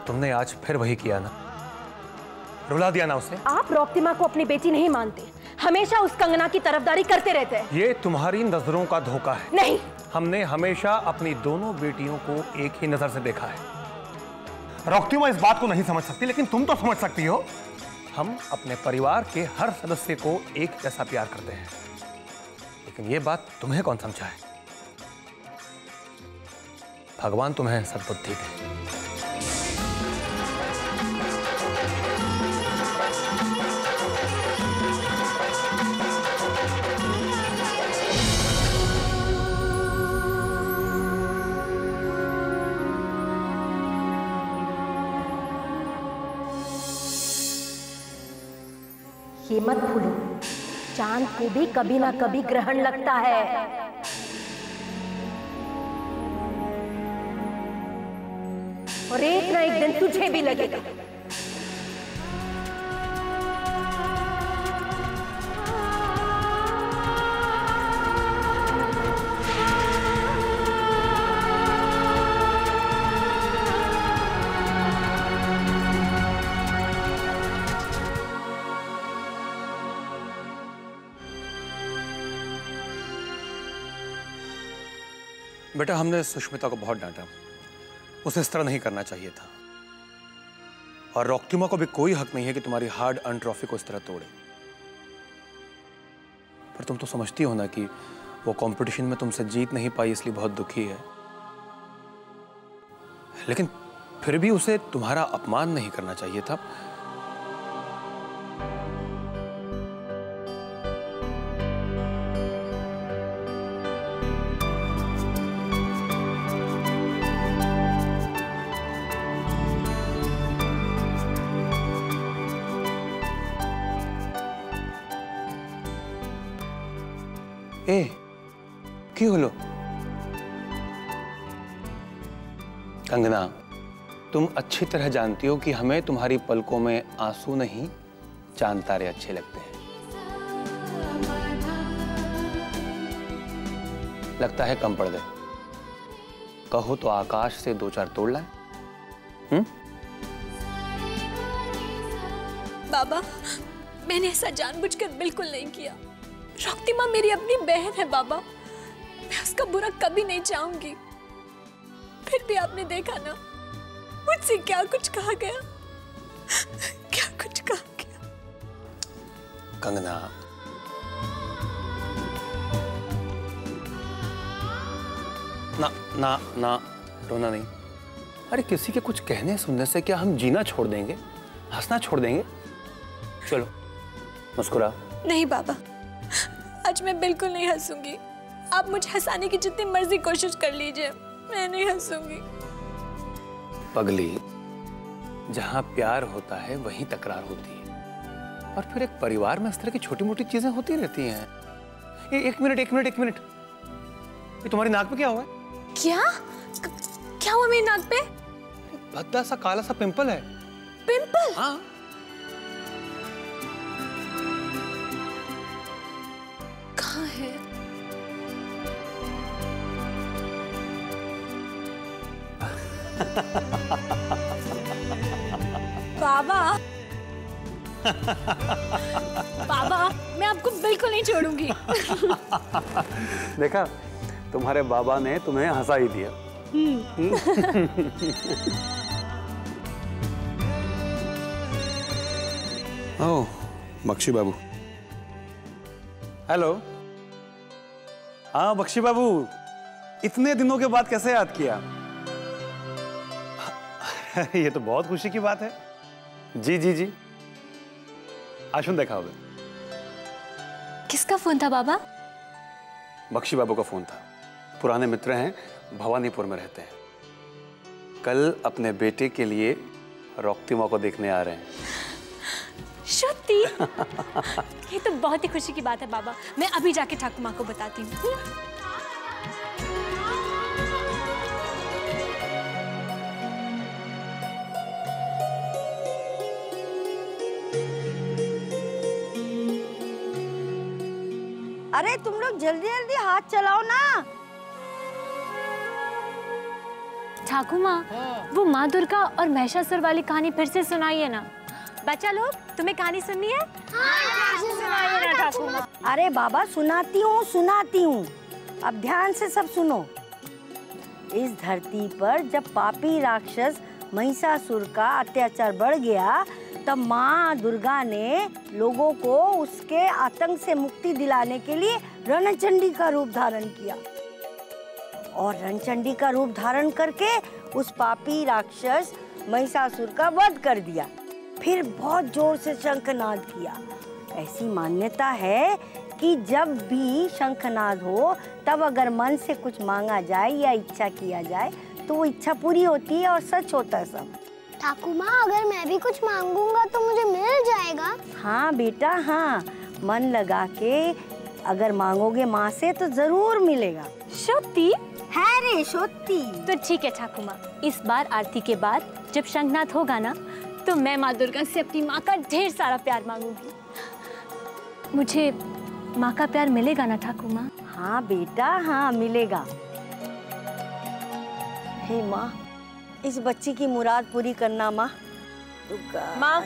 तुमने आज फिर वही किया ना, रुला दिया ना उसे। आप रौक्तिमा को अपनी बेटी नहीं मानते, हमेशा उस कंगना की तरफदारी करते रहते हैं। ये तुम्हारी नजरों का धोखा है। नहीं, हमने हमेशा अपनी दोनों बेटियों को एक ही नजर से देखा है। रौक्तिमा इस बात को नहीं समझ सकती, लेकिन तुम तो समझ सकती हो। हम अपने परिवार के हर सदस्य को एक जैसा प्यार करते हैं, लेकिन ये बात तुम्हें कौन समझा है? भगवान तुम्हें सद्बुद्धि दे। ये मत भूलो, चांद को भी कभी ना कभी ग्रहण लगता है। और एक ना एक दिन तुझे भी लगेगा। बेटा, हमने सुष्मिता को बहुत डांटा। उसे इस तरह नहीं करना चाहिए था। और रौक्तिमा को भी कोई हक नहीं है कि तुम्हारी हार्ड अर्न ट्रॉफी को इस तरह तोड़े। पर तुम तो समझती हो ना कि वो कंपटीशन में तुमसे जीत नहीं पाई, इसलिए बहुत दुखी है। लेकिन फिर भी उसे तुम्हारा अपमान नहीं करना चाहिए था। ए, क्यों हलो? कंगना, तुम अच्छी तरह जानती हो कि हमें तुम्हारी पलकों में आंसू नहीं, चांद तारे अच्छे लगते हैं। लगता है कम पड़ गए। कहो तो आकाश से दो चार तोड़ लाए। बाबा, मैंने ऐसा जानबूझकर बिल्कुल नहीं किया। रौक्तिमा मेरी अपनी बहन है बाबा, मैं उसका बुरा कभी नहीं चाहूंगी। फिर भी आपने देखा ना, मुझसे क्या कुछ कहा गया, क्या कुछ कहा गया। कंगना, ना ना ना, रोना नहीं। अरे किसी के कुछ कहने सुनने से क्या हम जीना छोड़ देंगे, हंसना छोड़ देंगे? चलो मुस्कुरा। नहीं बाबा, आज मैं बिल्कुल नहीं हंसूंगी। आप मुझे हंसाने की जितनी मर्जी कोशिश कर लीजिए, मैं नहीं हंसूंगी। पगली, जहां प्यार होता है वहीं तकरार होती है। और फिर एक परिवार में इस तरह की छोटी मोटी चीजें होती रहती हैं। एक मिनट, ये तुम्हारी नाक पे क्या हुआ है? क्या क्या हुआ मेरी नाक पे? भद्दा सा काला सा पिंपल है। पिंपल? हाँ। कहाँ है? बाबा, बाबा, मैं आपको बिल्कुल नहीं छोड़ूंगी। देखा, तुम्हारे बाबा ने तुम्हें हंसा ही दिया। ओह, बख्शी बाबू। हेलो। हाँ बख्शी बाबू, इतने दिनों के बाद कैसे याद किया? ये तो बहुत खुशी की बात है। जी जी जी, आशुन देखा होगा। किसका फोन था बाबा? बख्शी बाबू का फोन था। पुराने मित्र हैं, भवानीपुर में रहते हैं। कल अपने बेटे के लिए रॉक्ती माँ को देखने आ रहे हैं। सच्ची? ये तो बहुत ही खुशी की बात है बाबा। मैं अभी जाके ठाकुर माँ को बताती हूँ। अरे तुम लोग जल्दी जल्दी हाथ चलाओ ना। ठाकुर माँ, वो माँ दुर्गा और महिषासुर वाली कहानी फिर से सुनाइए ना। बच्चा लोग, तुम्हें कहानी सुननी है? सुनाइए ना ठाकुर माँ। अरे बाबा सुनाती हूँ। अब ध्यान से सब सुनो। इस धरती पर जब पापी राक्षस महिषासुर का अत्याचार बढ़ गया, तब माँ दुर्गा ने लोगों को उसके आतंक से मुक्ति दिलाने के लिए रणचंडी का रूप धारण किया और रणचंडी का रूप धारण करके उस पापी राक्षस महिषासुर का वध कर दिया। फिर बहुत जोर से शंखनाद किया। ऐसी मान्यता है कि जब भी शंखनाद हो तब अगर मन से कुछ मांगा जाए या इच्छा किया जाए तो वो इच्छा पूरी होती है और सच होता है सब। ठाकुर माँ, अगर मैं भी कुछ मांगूंगा तो मुझे मिल जाएगा? हाँ बेटा हाँ, मन लगा के अगर मांगोगे माँ से तो जरूर मिलेगा। सच्ची? है रे सच्ची। तो ठीक है ठाकुर माँ, इस बार आरती के बाद जब शंखनाद होगा ना, तो मैं माँ दुर्गा से अपनी माँ का ढेर सारा प्यार मांगूंगी। मुझे माँ का प्यार मिलेगा ना ठाकुर माँ? हाँ बेटा हाँ, मिलेगा। हे माँ, इस बच्ची की मुराद पूरी करना माँ। माँ,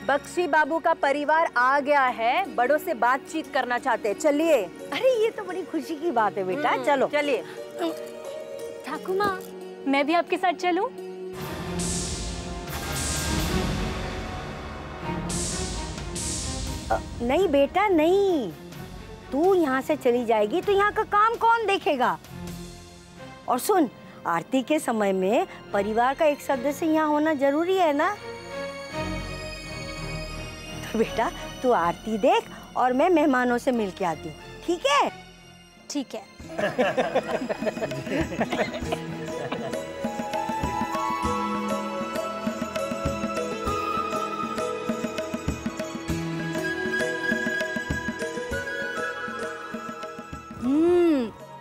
बख्शी बाबू का परिवार आ गया है, बड़ों से बातचीत करना चाहते हैं, चलिए। अरे ये तो बड़ी खुशी की बात है बेटा, चलो चलिए। ठाकुर माँ, मैं भी आपके साथ चलूं? नहीं बेटा नहीं, तू यहाँ से चली जाएगी तो यहाँ का काम कौन देखेगा? और सुन, आरती के समय में परिवार का एक सदस्य यहाँ होना जरूरी है ना। तो बेटा तू आरती देख और मैं मेहमानों से मिल के आती हूँ, ठीक है? ठीक है।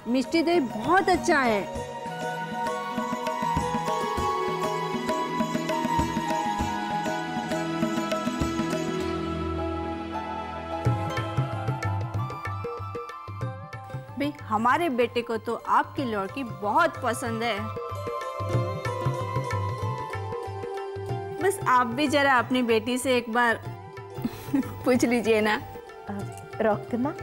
मिष्टी दही बहुत अच्छा है। भाई हमारे बेटे को तो आपकी लड़की बहुत पसंद है। बस आप भी जरा अपनी बेटी से एक बार पूछ लीजिए ना। रॉक्ती माँ,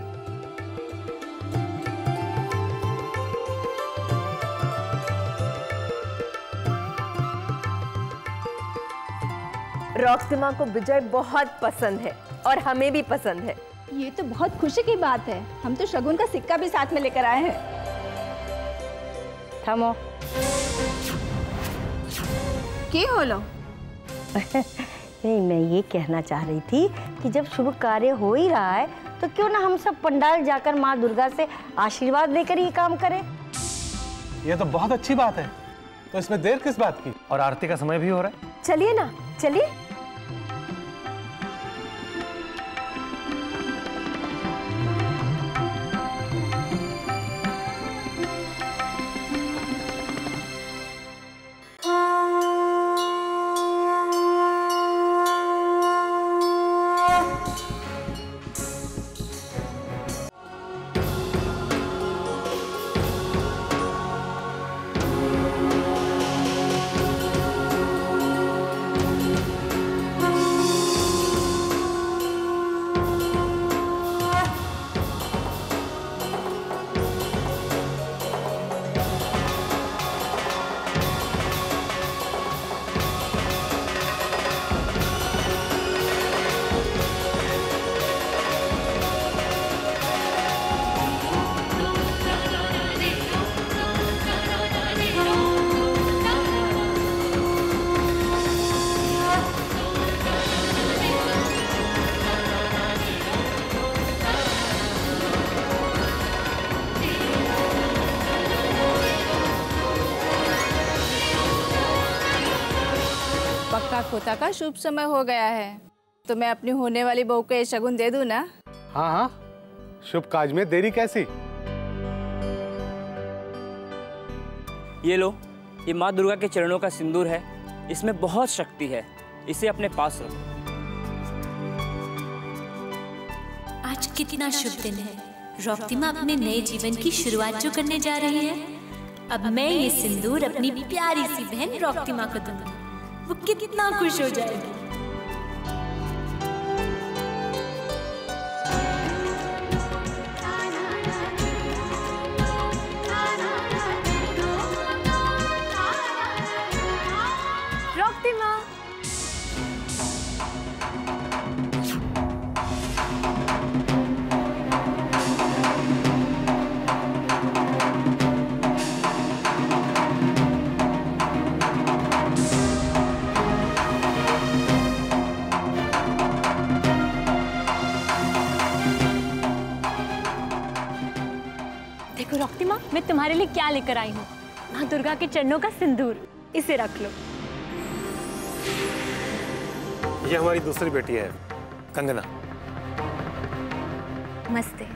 रॉक्ती माँ को विजय बहुत पसंद है और हमें भी पसंद है। ये तो बहुत खुशी की बात है। हम तो शगुन का सिक्का भी साथ में लेकर आए हैं। थमो। क्या होलो? नहीं, मैं ये कहना चाह रही थी कि जब शुभ कार्य हो ही रहा है तो क्यों ना हम सब पंडाल जाकर माँ दुर्गा से आशीर्वाद लेकर ये काम करें। ये तो बहुत अच्छी बात है, तो इसमें देर किस बात की? और आरती का समय भी हो रहा है। चलिए ना, चलिए। खोता का शुभ समय हो गया है, तो मैं अपनी होने वाली बहू को ये शगुन दे दूं ना? हाँ हाँ, शुभ काज में देरी कैसी। ये लो, ये माँ दुर्गा के चरणों का सिंदूर है, इसमें बहुत शक्ति है, इसे अपने पास रखो। आज कितना शुभ दिन है। रॉक्तिमा अपने नए जीवन की शुरुआत जो करने जा रही है, अब मैं ये सिंदूर अपनी प्यारी सी बहन रॉक्तिमा को दूंगी। वो कितना खुश हो जाएगी। रॉक्तिमा, देखो रॉक्तिमा, मैं तुम्हारे लिए क्या लेकर आई हूँ। माँ दुर्गा के चरणों का सिंदूर, इसे रख लो। ये हमारी दूसरी बेटी है, कंगना। मस्ते।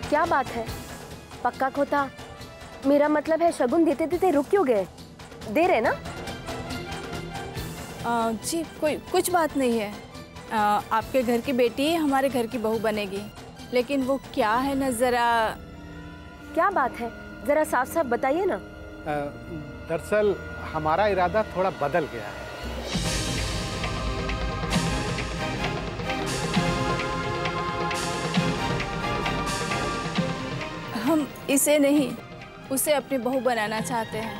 क्या बात है? पक्का खोता, मेरा मतलब है शगुन देते देते रुक क्यों गए? दे रहे ना? जी कुछ बात नहीं है। आपके घर की बेटी हमारे घर की बहू बनेगी, लेकिन वो क्या है ना, जरा। क्या बात है, जरा साफ साफ बताइए ना। दरअसल हमारा इरादा थोड़ा बदल गया है। हम इसे नहीं, उसे अपनी बहू बनाना चाहते हैं।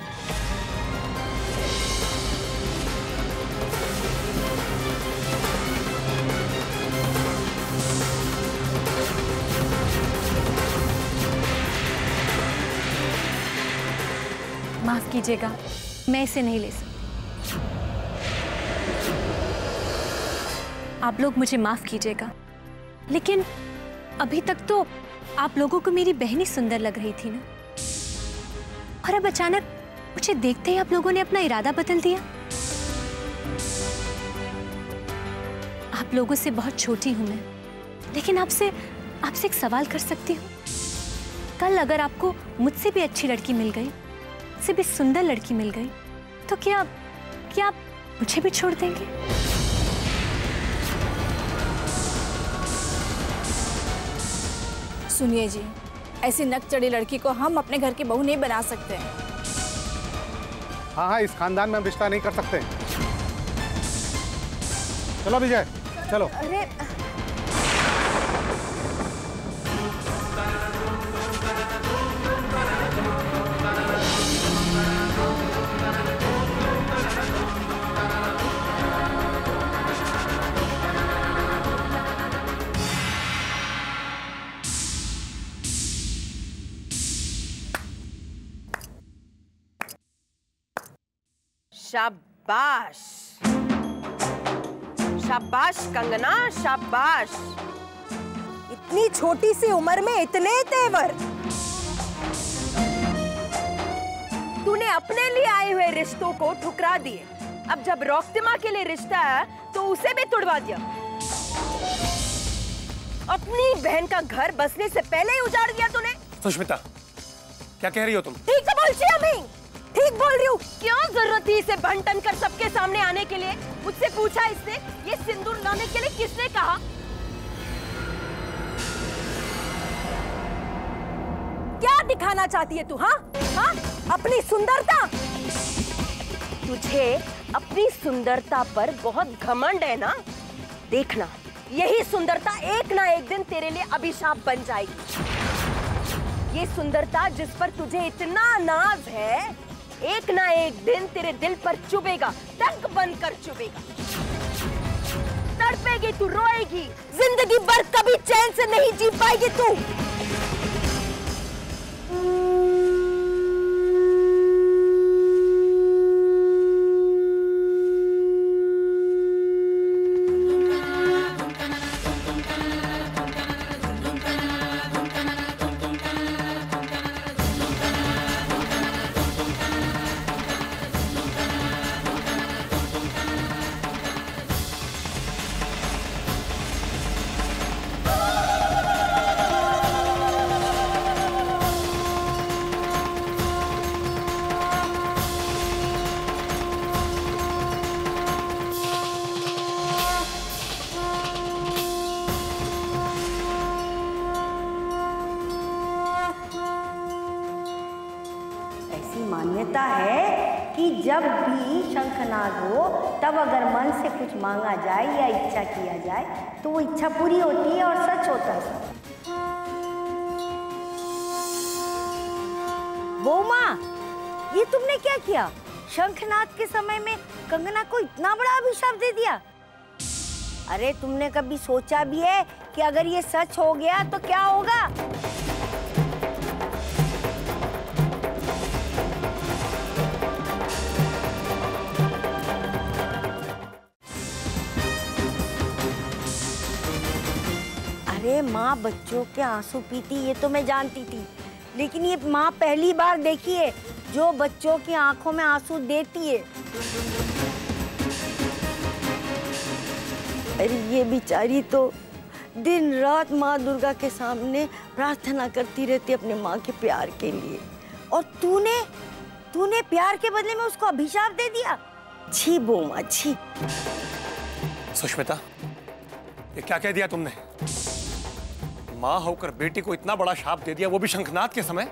माफ कीजिएगा, मैं इसे नहीं ले सकती। आप लोग मुझे माफ कीजिएगा, लेकिन अभी तक तो आप लोगों को मेरी बहन ही सुंदर लग रही थी ना, और अब अचानक मुझे देखते ही आप लोगों ने अपना इरादा बदल दिया। आप लोगों से बहुत छोटी हूं मैं, लेकिन आपसे एक सवाल कर सकती हूँ? कल अगर आपको मुझसे भी अच्छी लड़की मिल गई, मुझसे भी सुंदर लड़की मिल गई, तो क्या आप मुझे भी छोड़ देंगे? सुनिए जी, ऐसी नक चढ़ी लड़की को हम अपने घर की बहू नहीं बना सकते। हाँ हाँ, इस खानदान में हम रिश्ता नहीं कर सकते। चलो विजय, चलो। अरे शाबाश, शाबाश कंगना, शाबाश। इतनी छोटी सी उम्र में इतने तेवर। तूने अपने लिए आए हुए रिश्तों को ठुकरा दिए। अब जब रॉक्तिमा के लिए रिश्ता है तो उसे भी तुड़वा दिया। अपनी बहन का घर बसने से पहले ही उजाड़ दिया तूने। सुष्मिता, क्या कह रही हो तुम? ठीक तो बोल छी अम्मी, ठीक बोल रही हूँ। क्या जरूरत थी इसे भन-टन कर सबके सामने आने के लिए? मुझसे पूछा इसने, ये सिंदूर लाने के लिए किसने कहा? क्या दिखाना चाहती है तू? हाँ, अपनी सुंदरता? तुझे अपनी सुंदरता पर बहुत घमंड है ना? देखना, यही सुंदरता एक ना एक दिन तेरे लिए अभिशाप बन जाएगी। ये सुंदरता जिस पर तुझे इतना नाज है, एक ना एक दिन तेरे दिल पर चुभेगा, टंक बनकर चुभेगा। तड़पेगी, तू रोएगी, जिंदगी भर कभी चैन से नहीं जी पाएगी तू। मान्यता है कि जब भी शंखनाद हो तब अगर मन से कुछ मांगा जाए या इच्छा किया जाए तो वो इच्छा पूरी होती है और सच होता है। बहूमा, ये तुमने क्या किया? शंखनाद के समय में कंगना को इतना बड़ा अभिशाप दे दिया। अरे तुमने कभी सोचा भी है कि अगर ये सच हो गया तो क्या होगा? अरे माँ बच्चों के आंसू पीती, ये तो मैं जानती थी, लेकिन ये माँ पहली बार देखी है जो बच्चों की आंखों में आंसू देती है। अरे ये बेचारी तो दिन रात माँ दुर्गा के सामने प्रार्थना करती रहती अपने माँ के प्यार के लिए, और तूने प्यार के बदले में उसको अभिशाप दे दिया। छी बहूमा छी। सुष्मिता, ये क्या कह दिया तुमने? माँ होकर बेटी को इतना बड़ा शाप दे दिया, वो भी शंखनाद के समय,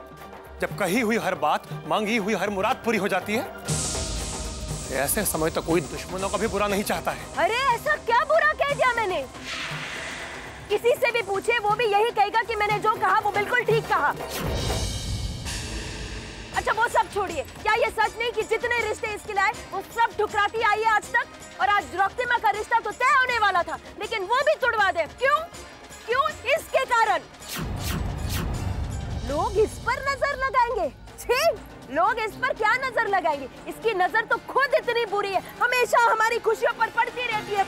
जब कही हुई हर बात, मांगी हुई हर मुराद पूरी हो जाती है। ऐसे समय तो कोई दुश्मनों का भी बुरा नहीं चाहता है। अरे ऐसा क्या बुरा कह दिया मैंने? किसी से भी पूछे वो भी यही कहेगा कि मैंने जो कहा वो बिल्कुल ठीक कहा। अच्छा वो सब छोड़िए, क्या ये सच नहीं कि जितने रिश्ते इसके लाए वो सब ठुकराती आई है आज तक? और आज रक्तिमा का रिश्ता तो तय होने वाला था, लेकिन वो भी तुड़वा दे। क्यों? इसके कारण लोग इस पर नजर लगाएंगे। छी, लोग इस पर क्या नजर लगाएंगे? इसकी नजर तो खुद इतनी बुरी है, हमेशा हमारी खुशियों पर पड़ती रहती है।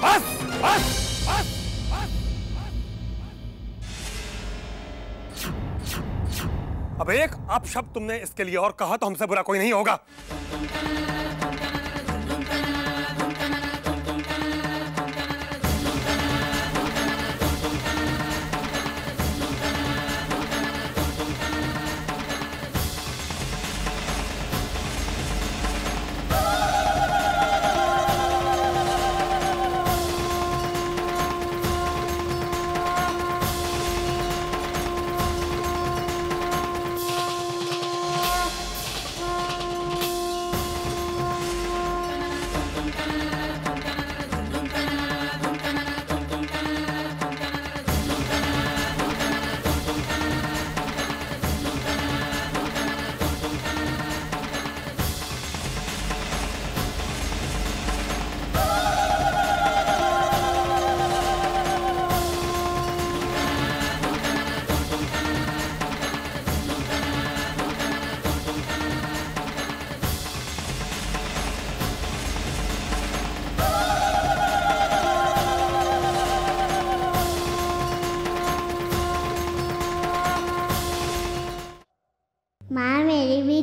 बस, बस, बस, बस। अब एक अपशब्द तुमने इसके लिए और कहा तो हमसे बुरा कोई नहीं होगा।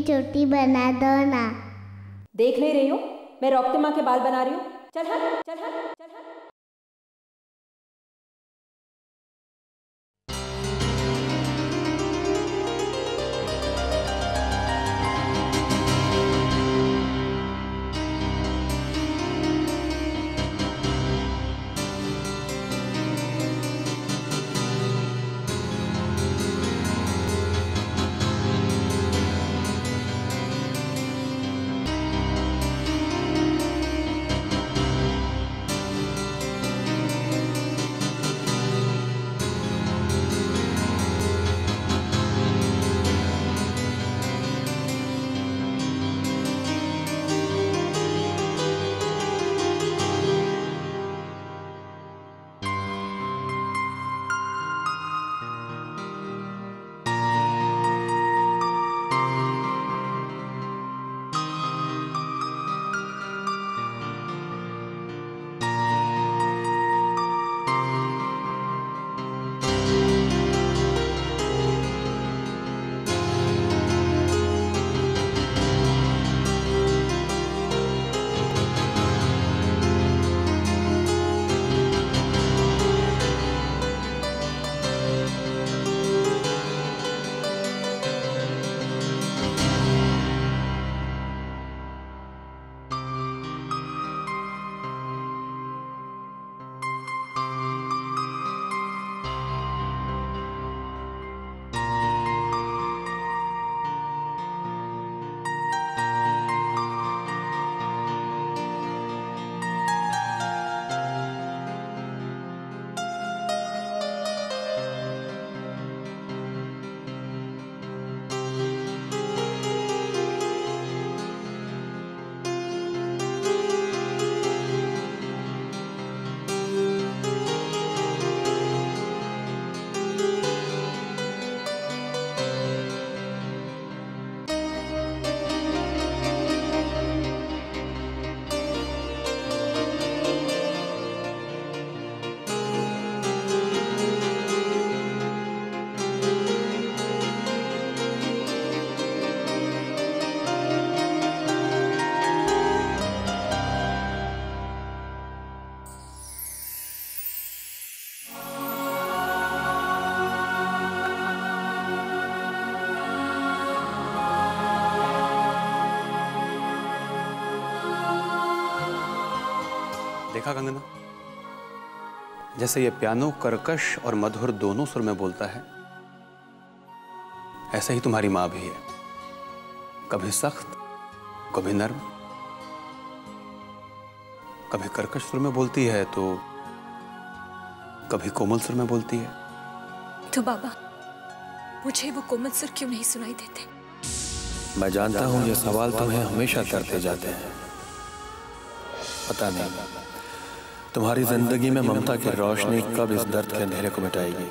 चोटी बना दो ना। देख नहीं रही हूँ मैं रक्तिमा के बाल बना रही हूँ? चल हट, चल हट, चल हट। देखा कंगना, जैसे ये पियानो कर्कश और मधुर दोनों सुर में बोलता है, ऐसे ही तुम्हारी माँ भी है, कभी सख्त, कभी नर्म, कभी कर्कश सुर में बोलती है तो कभी कोमल सुर में बोलती है। तो बाबा, मुझे वो कोमल सुर क्यों नहीं सुनाई देते? मैं जानता हूं ये सवाल तुम्हें हमेशा करते जाते हैं। पता नहीं तुम्हारी जिंदगी में ममता की रोशनी कब इस दर्द के अंधेरे को मिटाएगी।